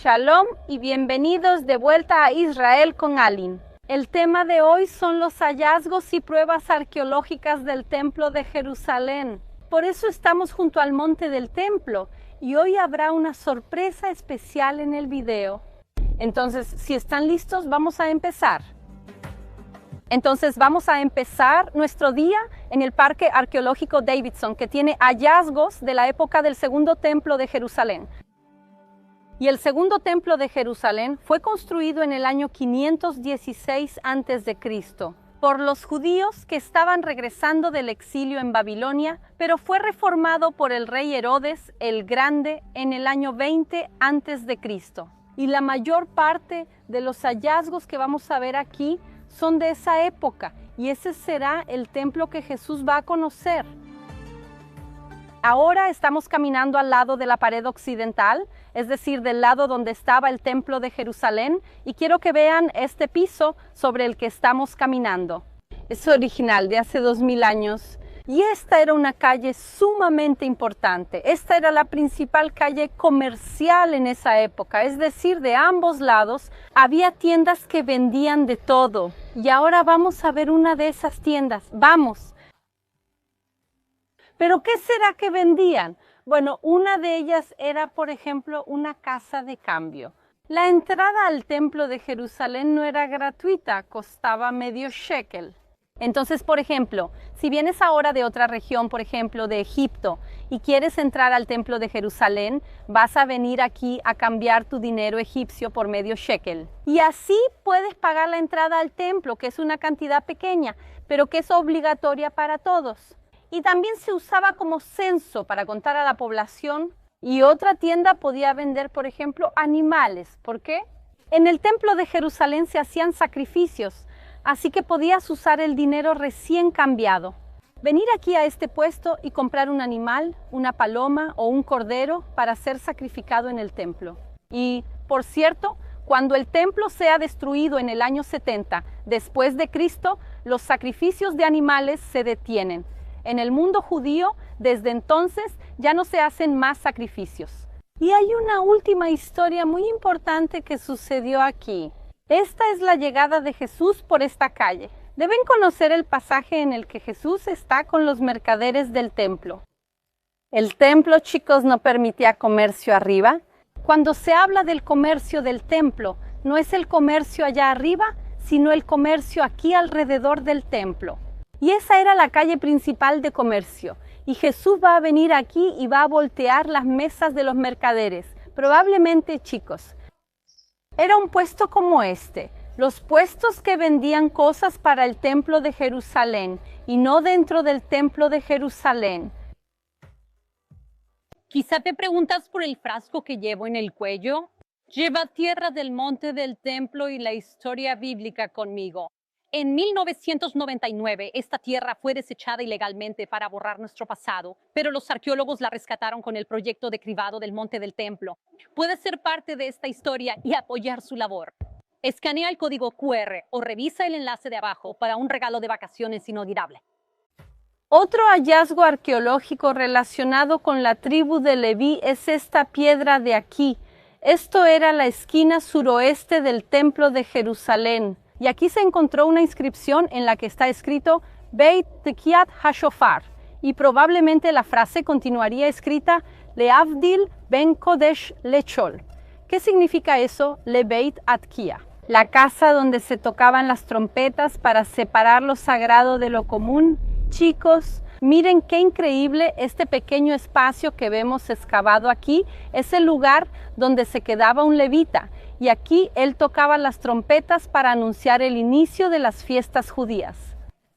Shalom y bienvenidos de vuelta a Israel con Alin. El tema de hoy son los hallazgos y pruebas arqueológicas del Templo de Jerusalén. Por eso estamos junto al monte del templo y hoy habrá una sorpresa especial en el video. Entonces, si están listos, vamos a empezar. Vamos a empezar nuestro día en el Parque Arqueológico Davidson, que tiene hallazgos de la época del Segundo Templo de Jerusalén. Y el Segundo Templo de Jerusalén fue construido en el año 516 a.C. por los judíos que estaban regresando del exilio en Babilonia, pero fue reformado por el rey Herodes el Grande en el año 20 a.C. Y la mayor parte de los hallazgos que vamos a ver aquí son de esa época, y ese será el templo que Jesús va a conocer. Ahora estamos caminando al lado de la pared occidental, es decir, del lado donde estaba el Templo de Jerusalén, y quiero que vean este piso sobre el que estamos caminando. Es original, de hace 2000 años, y esta era una calle sumamente importante. Esta era la principal calle comercial en esa época, es decir, de ambos lados había tiendas que vendían de todo. Y ahora vamos a ver una de esas tiendas. ¡Vamos! ¿Pero qué será que vendían? Bueno, una de ellas era, por ejemplo, una casa de cambio. La entrada al Templo de Jerusalén no era gratuita, costaba medio shekel. Entonces, por ejemplo, si vienes ahora de otra región, por ejemplo, de Egipto, y quieres entrar al Templo de Jerusalén, vas a venir aquí a cambiar tu dinero egipcio por medio shekel. Y así puedes pagar la entrada al templo, que es una cantidad pequeña, pero que es obligatoria para todos. Y también se usaba como censo para contar a la población. Y otra tienda podía vender, por ejemplo, animales. ¿Por qué? En el Templo de Jerusalén se hacían sacrificios, así que podías usar el dinero recién cambiado. Venir aquí a este puesto y comprar un animal, una paloma o un cordero para ser sacrificado en el templo. Y, por cierto, cuando el templo sea destruido en el año 70 después de Cristo, los sacrificios de animales se detienen. En el mundo judío, desde entonces, ya no se hacen más sacrificios. Y hay una última historia muy importante que sucedió aquí. Esta es la llegada de Jesús por esta calle. Deben conocer el pasaje en el que Jesús está con los mercaderes del templo. El templo, chicos, no permitía comercio arriba. Cuando se habla del comercio del templo, no es el comercio allá arriba, sino el comercio aquí alrededor del templo. Y esa era la calle principal de comercio. Y Jesús va a venir aquí y va a voltear las mesas de los mercaderes. Probablemente, chicos, era un puesto como este. Los puestos que vendían cosas para el Templo de Jerusalén y no dentro del Templo de Jerusalén. Quizá te preguntas por el frasco que llevo en el cuello. Lleva tierra del monte del templo y la historia bíblica conmigo. En 1999, esta tierra fue desechada ilegalmente para borrar nuestro pasado, pero los arqueólogos la rescataron con el proyecto de cribado del monte del templo. Puedes ser parte de esta historia y apoyar su labor. Escanea el código QR o revisa el enlace de abajo para un regalo de vacaciones inolvidable. Otro hallazgo arqueológico relacionado con la tribu de Leví es esta piedra de aquí. Esto era la esquina suroeste del Templo de Jerusalén. Y aquí se encontró una inscripción en la que está escrito Beit Tekiat HaShofar. Y probablemente la frase continuaría escrita Leavdil ben Kodesh Lechol. ¿Qué significa eso? Le Beit Atkia. La casa donde se tocaban las trompetas para separar lo sagrado de lo común. Chicos, miren qué increíble este pequeño espacio que vemos excavado aquí. Es el lugar donde se quedaba un levita. Y aquí él tocaba las trompetas para anunciar el inicio de las fiestas judías,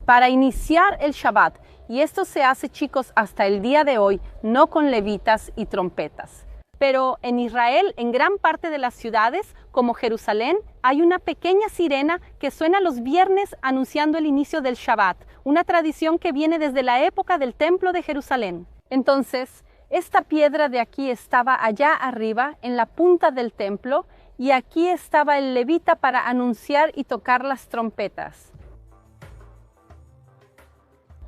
para iniciar el Shabbat. Y esto se hace, chicos, hasta el día de hoy, no con levitas y trompetas. Pero en Israel, en gran parte de las ciudades, como Jerusalén, hay una pequeña sirena que suena los viernes anunciando el inicio del Shabbat, una tradición que viene desde la época del Templo de Jerusalén. Entonces, esta piedra de aquí estaba allá arriba, en la punta del templo, y aquí estaba el levita para anunciar y tocar las trompetas.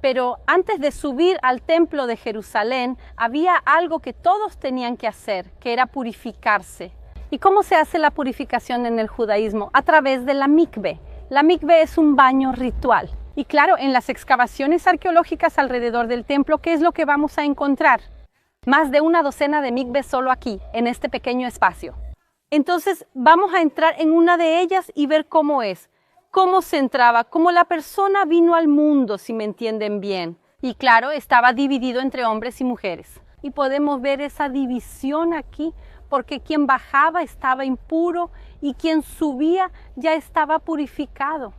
Pero antes de subir al templo de Jerusalén, había algo que todos tenían que hacer, que era purificarse. ¿Y cómo se hace la purificación en el judaísmo? A través de la mikve. La mikve es un baño ritual. Y claro, en las excavaciones arqueológicas alrededor del templo, ¿qué es lo que vamos a encontrar? Más de una docena de mikves solo aquí, en este pequeño espacio. Entonces vamos a entrar en una de ellas y ver cómo es, cómo se entraba, cómo la persona vino al mundo, si me entienden bien. Y claro, estaba dividido entre hombres y mujeres. Y podemos ver esa división aquí, porque quien bajaba estaba impuro y quien subía ya estaba purificado.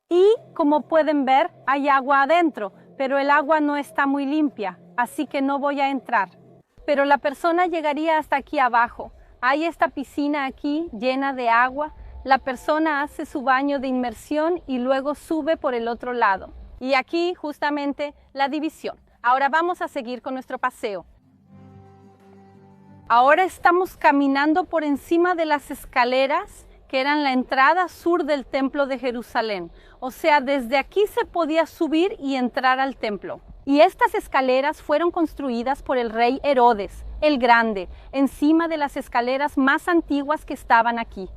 Y como pueden ver, hay agua adentro, pero el agua no está muy limpia, así que no voy a entrar. Pero la persona llegaría hasta aquí abajo. Hay esta piscina aquí llena de agua. La persona hace su baño de inmersión y luego sube por el otro lado. Y aquí justamente la división. Ahora vamos a seguir con nuestro paseo. Ahora estamos caminando por encima de las escaleras que eran la entrada sur del templo de Jerusalén. O sea, desde aquí se podía subir y entrar al templo. Y estas escaleras fueron construidas por el rey Herodes, el Grande, encima de las escaleras más antiguas que estaban aquí.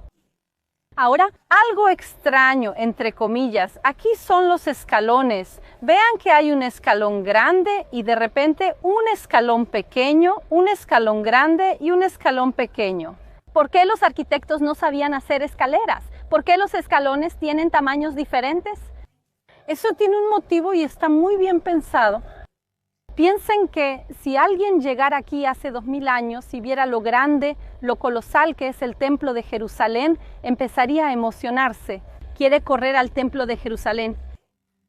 Ahora, algo extraño, entre comillas, aquí son los escalones. Vean que hay un escalón grande y de repente un escalón pequeño, un escalón grande y un escalón pequeño. ¿Por qué los arquitectos no sabían hacer escaleras? ¿Por qué los escalones tienen tamaños diferentes? Eso tiene un motivo y está muy bien pensado. Piensen que si alguien llegara aquí hace 2000 años y viera lo grande, lo colosal que es el templo de Jerusalén, empezaría a emocionarse. Quiere correr al templo de Jerusalén.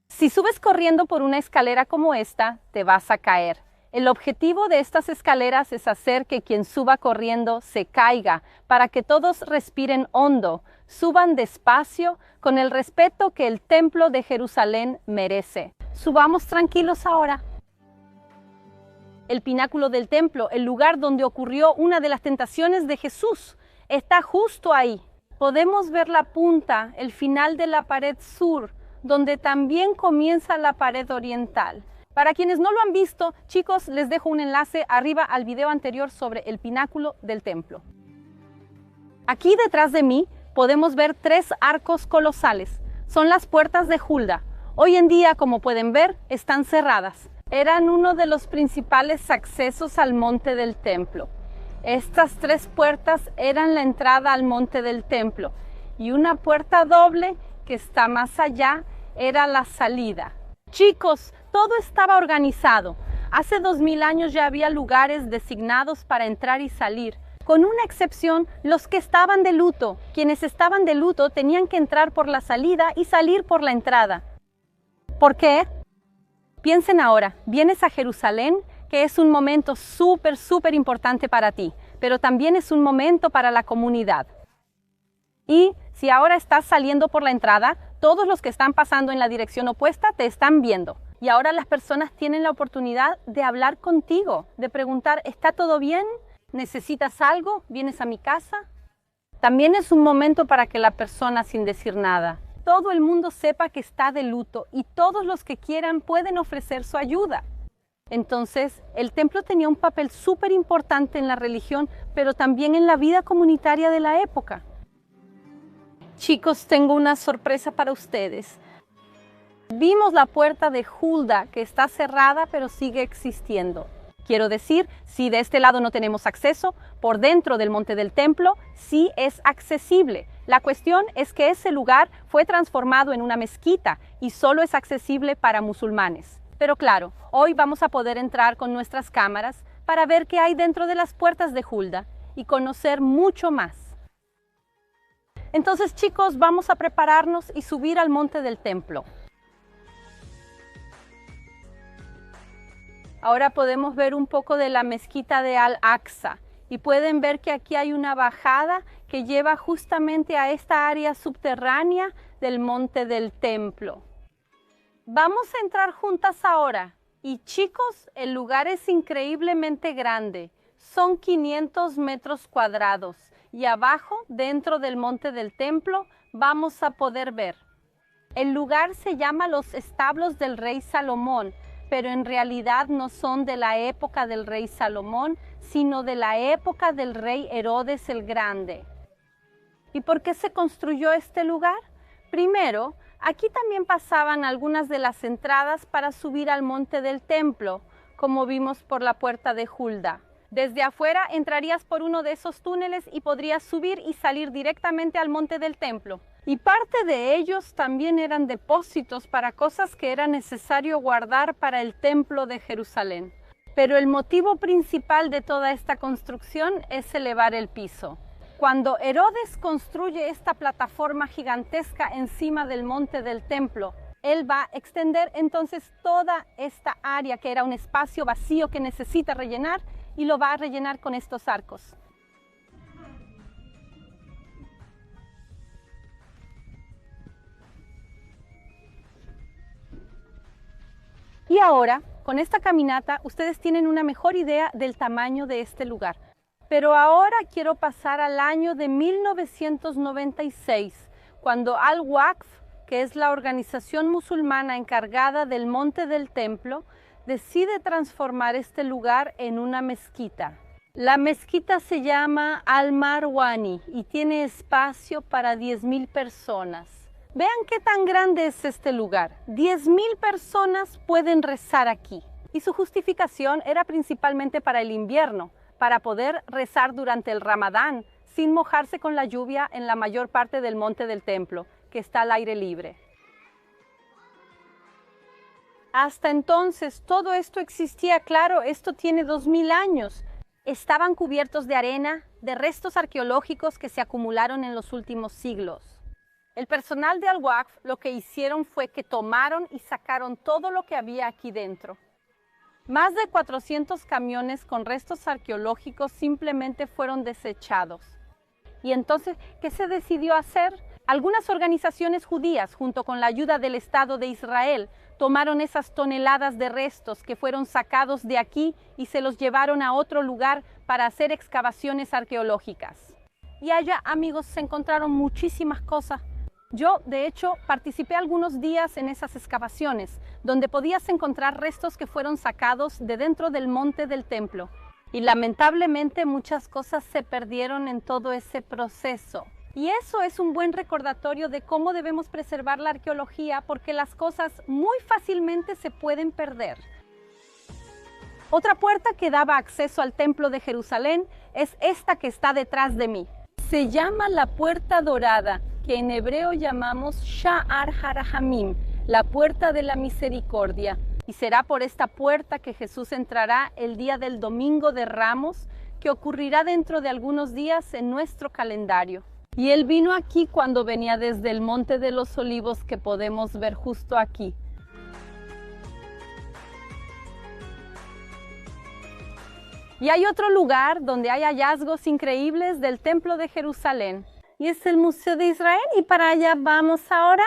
Si subes corriendo por una escalera como esta, te vas a caer. El objetivo de estas escaleras es hacer que quien suba corriendo se caiga, para que todos respiren hondo, suban despacio, con el respeto que el templo de Jerusalén merece. Subamos tranquilos ahora. El pináculo del templo, el lugar donde ocurrió una de las tentaciones de Jesús, está justo ahí. Podemos ver la punta, el final de la pared sur, donde también comienza la pared oriental. Para quienes no lo han visto, chicos, les dejo un enlace arriba al video anterior sobre el pináculo del templo. Aquí detrás de mí podemos ver 3 arcos colosales. Son las puertas de Hulda. Hoy en día, como pueden ver, están cerradas. Eran uno de los principales accesos al monte del templo. Estas 3 puertas eran la entrada al monte del templo y una puerta doble que está más allá era la salida. Chicos, todo estaba organizado. Hace 2000 años ya había lugares designados para entrar y salir. Con una excepción, los que estaban de luto. Quienes estaban de luto tenían que entrar por la salida y salir por la entrada. ¿Por qué? Piensen ahora, vienes a Jerusalén, que es un momento súper importante para ti, pero también es un momento para la comunidad. Y si ahora estás saliendo por la entrada, todos los que están pasando en la dirección opuesta te están viendo. Y ahora las personas tienen la oportunidad de hablar contigo, de preguntar, ¿está todo bien? ¿Necesitas algo? ¿Vienes a mi casa? También es un momento para que la persona, sin decir nada, todo el mundo sepa que está de luto y todos los que quieran pueden ofrecer su ayuda. Entonces, el templo tenía un papel súper importante en la religión, pero también en la vida comunitaria de la época. Chicos, tengo una sorpresa para ustedes. Vimos la puerta de Hulda, que está cerrada, pero sigue existiendo. Quiero decir, si de este lado no tenemos acceso, por dentro del monte del templo sí es accesible. La cuestión es que ese lugar fue transformado en una mezquita y solo es accesible para musulmanes. Pero claro, hoy vamos a poder entrar con nuestras cámaras para ver qué hay dentro de las puertas de Hulda y conocer mucho más. Entonces, chicos, vamos a prepararnos y subir al monte del templo. Ahora podemos ver un poco de la mezquita de Al-Aqsa y pueden ver que aquí hay una bajada que lleva justamente a esta área subterránea del monte del templo. Vamos a entrar juntas ahora y chicos, el lugar es increíblemente grande. Son 500 metros cuadrados y abajo, dentro del monte del templo, vamos a poder ver. El lugar se llama los establos del rey Salomón, pero en realidad no son de la época del rey Salomón, sino de la época del rey Herodes el Grande. ¿Y por qué se construyó este lugar? Primero, aquí también pasaban algunas de las entradas para subir al monte del templo, como vimos por la puerta de Hulda. Desde afuera entrarías por uno de esos túneles y podrías subir y salir directamente al monte del templo. Y parte de ellos también eran depósitos para cosas que era necesario guardar para el templo de Jerusalén. Pero el motivo principal de toda esta construcción es elevar el piso. Cuando Herodes construye esta plataforma gigantesca encima del monte del templo, él va a extender entonces toda esta área que era un espacio vacío que necesita rellenar, y lo va a rellenar con estos arcos. Y ahora, con esta caminata, ustedes tienen una mejor idea del tamaño de este lugar. Pero ahora quiero pasar al año de 1996, cuando Al-Waqf, que es la organización musulmana encargada del monte del templo, decide transformar este lugar en una mezquita. La mezquita se llama Al-Marwani y tiene espacio para 10,000 personas. Vean qué tan grande es este lugar. 10,000 personas pueden rezar aquí. Y su justificación era principalmente para el invierno, para poder rezar durante el Ramadán, sin mojarse con la lluvia en la mayor parte del monte del templo, que está al aire libre. Hasta entonces todo esto existía, claro, esto tiene 2,000 años. Estaban cubiertos de arena, de restos arqueológicos que se acumularon en los últimos siglos. El personal de Al-Waqf lo que hicieron fue que tomaron y sacaron todo lo que había aquí dentro. Más de 400 camiones con restos arqueológicos simplemente fueron desechados. Y entonces, ¿qué se decidió hacer? Algunas organizaciones judías, junto con la ayuda del Estado de Israel, tomaron esas toneladas de restos que fueron sacados de aquí y se los llevaron a otro lugar para hacer excavaciones arqueológicas. Y allá, amigos, se encontraron muchísimas cosas. Yo, de hecho, participé algunos días en esas excavaciones, donde podías encontrar restos que fueron sacados de dentro del monte del templo. Y lamentablemente muchas cosas se perdieron en todo ese proceso. Y eso es un buen recordatorio de cómo debemos preservar la arqueología, porque las cosas muy fácilmente se pueden perder. Otra puerta que daba acceso al templo de Jerusalén es esta que está detrás de mí. Se llama la Puerta Dorada, que en hebreo llamamos Sha'ar HaRahamim, la Puerta de la Misericordia. Y será por esta puerta que Jesús entrará el día del Domingo de Ramos, que ocurrirá dentro de algunos días en nuestro calendario. Y Él vino aquí cuando venía desde el Monte de los Olivos, que podemos ver justo aquí. Y hay otro lugar donde hay hallazgos increíbles del Templo de Jerusalén. Y es el Museo de Israel, y para allá vamos ahora.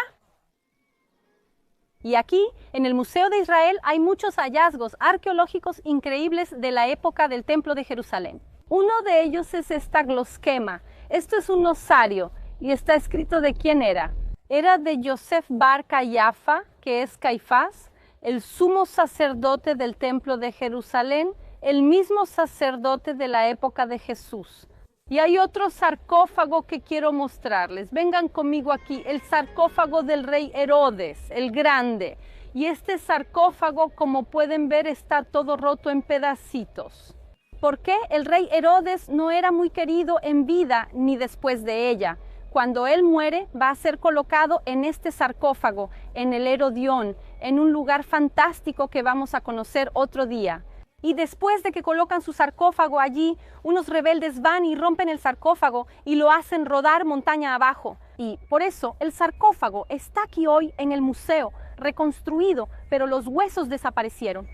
Y aquí, en el Museo de Israel, hay muchos hallazgos arqueológicos increíbles de la época del Templo de Jerusalén. Uno de ellos es esta glosquema. Esto es un osario y está escrito de quién era. Era de Yosef Bar Cayafa, que es Caifás, el sumo sacerdote del Templo de Jerusalén, el mismo sacerdote de la época de Jesús. Y hay otro sarcófago que quiero mostrarles. Vengan conmigo aquí, el sarcófago del rey Herodes, el Grande. Y este sarcófago, como pueden ver, está todo roto en pedacitos. ¿Por qué? El rey Herodes no era muy querido en vida ni después de ella. Cuando él muere, va a ser colocado en este sarcófago, en el Herodión, en un lugar fantástico que vamos a conocer otro día. Y después de que colocan su sarcófago allí, unos rebeldes van y rompen el sarcófago y lo hacen rodar montaña abajo. Y por eso el sarcófago está aquí hoy en el museo, reconstruido, pero los huesos desaparecieron.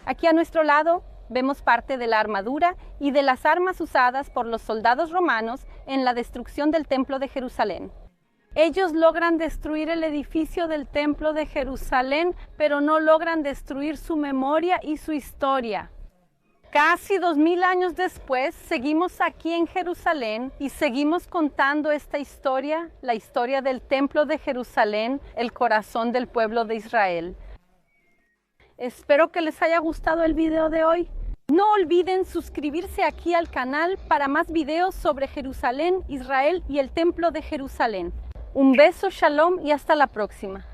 Aquí a nuestro lado vemos parte de la armadura y de las armas usadas por los soldados romanos en la destrucción del Templo de Jerusalén. Ellos logran destruir el edificio del Templo de Jerusalén, pero no logran destruir su memoria y su historia. Casi 2000 años después, seguimos aquí en Jerusalén y seguimos contando esta historia, la historia del Templo de Jerusalén, el corazón del pueblo de Israel. Espero que les haya gustado el video de hoy. No olviden suscribirse aquí al canal para más videos sobre Jerusalén, Israel y el Templo de Jerusalén. Un beso, shalom y hasta la próxima.